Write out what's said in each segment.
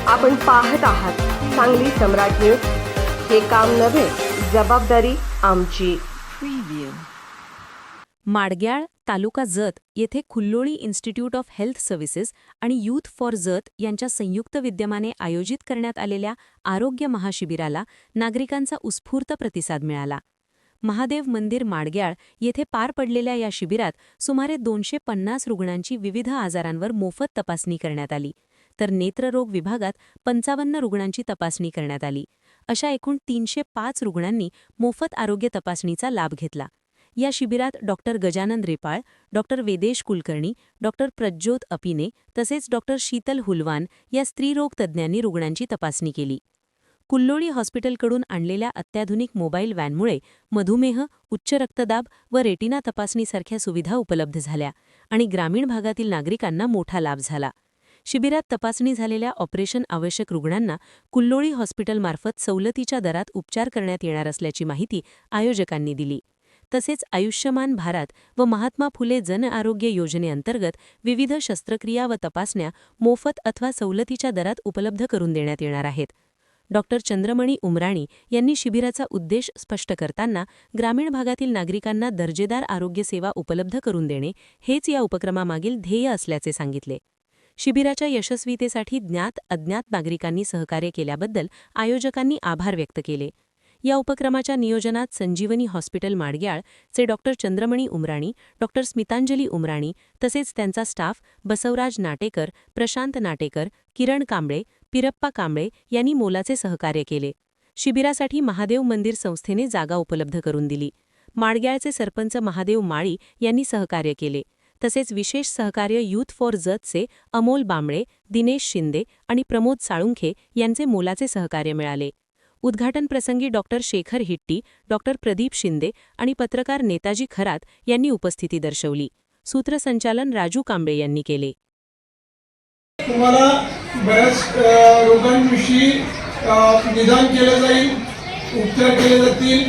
आपण पाहत आहात सांगली सम्राट न्यूज। हे काम नव्हे, जबाबदारी आमची। माडग्याळ तालुका जत येथे खुल्लोळी इन्स्टिट्यूट ऑफ हेल्थ सर्व्हिसेस आणि यूथ फॉर जत यांच्या संयुक्त विद्यमाने आयोजित करण्यात आलेल्या आरोग्य महाशिबिराला नागरिकांचा उत्स्फूर्त प्रतिसाद मिळाला। महादेव मंदिर माडग्याळ येथे पार पडलेल्या या शिबिरात सुमारे 250 रुग्णांची विविध आजारांवर मोफत तपासणी करण्यात आली, तर नेत्ररोग विभागात 55 रुग्णांची तपासणी करण्यात आली। अशा एकूण 305 रुग्णांनी मोफत आरोग्य तपासणीचा लाभ घेतला। या शिबिरात doctor Gajanan Repal, doctor Vedesh Kulkarni, doctor Prajyot Apine तसेच डॉक्टर शीतल हुलवान या स्त्रीरोग तज्ज्ञांनी रुग्णांची तपासणी केली। कुल्लोळी हॉस्पिटलकडून आणलेल्या अत्याधुनिक मोबाईल व्हॅनमुळे मधुमेह, उच्च रक्तदाब व रेटिना तपासणीसारख्या सुविधा उपलब्ध झाल्या आणि ग्रामीण भागातील नागरिकांना मोठा लाभ झाला। शिबिरात तपासणी झालेल्या ऑपरेशन आवश्यक रुग्णांना कुल्लोळी हॉस्पिटलमार्फत सवलतीच्या दरात उपचार करण्यात येणार असल्याची माहिती आयोजकांनी दिली। तसेच आयुष्यमान भारत व महात्मा फुले जन आरोग्य योजनेअंतर्गत विविध शस्त्रक्रिया व तपासण्या मोफत अथवा सवलतीच्या दरात उपलब्ध करून देण्यात येणार आहेत। डॉक्टर चंद्रमणी उमराणी यांनी शिबिराचा उद्देश स्पष्ट करताना ग्रामीण भागातील नागरिकांना दर्जेदार आरोग्य सेवा उपलब्ध करून देणे हेच या उपक्रमामागील ध्येय असल्याचे सांगितले। शिबिराच्या यशस्वीतेसाठी ज्ञात अज्ञात नागरिकांनी सहकार्य केल्याबद्दल आयोजकांनी आभार व्यक्त केले। या उपक्रमाच्या नियोजनात संजीवनी हॉस्पिटल माडग्याळ चे डॉक्टर चंद्रमणी उमराणी, डॉक्टर स्मितांजली उमराणी तसेच त्यांचा स्टाफ बसवराज नाटेकर, प्रशांत नाटेकर, किरण कांबळे, पिरप्पा कांबळे यांनी मोलाचे सहकार्य केले। शिबिरासाठी महादेव मंदिर संस्थेने जागा उपलब्ध करून दिली। माडग्याळचे सरपंच महादेव माळी यांनी सहकार्य केले। तसेच विशेष सहकार्य यूथ फॉर जतचे अमोल बांबळे, दिनेश शिंदे आणि प्रमोद साळुंखे यांचे मोलाचे सहकार्य मिळाले। उद्घाटन प्रसंगी डॉक्टर शेखर हिट्टी, डॉक्टर प्रदीप शिंदे आणि पत्रकार नेताजी खरात यांनी उपस्थिती दर्शवली। सूत्रसंचालन राजू कांबळे यांनी केले। तुम्हाला बऱ्याच रोगांविषयी निदान केलं जाईल, उपचार केले जातील,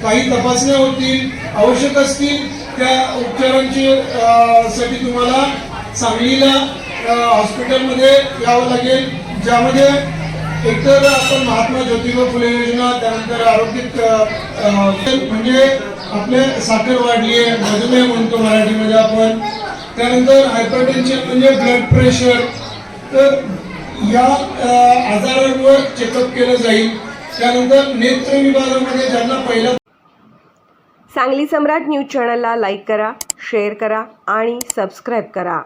काही तपासण्या होतील, आवश्यक असतील त्या उपचारांची साठी तुम्हाला सांगलीला हॉस्पिटलमध्ये यावं लागेल, ज्यामध्ये एकतर आपण महात्मा ज्योतिबा फुले योजना, त्यानंतर आरोग्य म्हणजे आपले साखर वाढली आहे, मधुमेह म्हणतो मराठीमध्ये आपण, त्यानंतर हायपरटेन्शन म्हणजे ब्लड प्रेशर, तर या आजारांवर चेकअप केलं जाईल। त्यानंतर नेत्र विभागामध्ये ज्यांना पहिला सांगली सम्राट न्यूज चॅनलला लाईक करा, शेअर करा आणि सबस्क्राईब करा।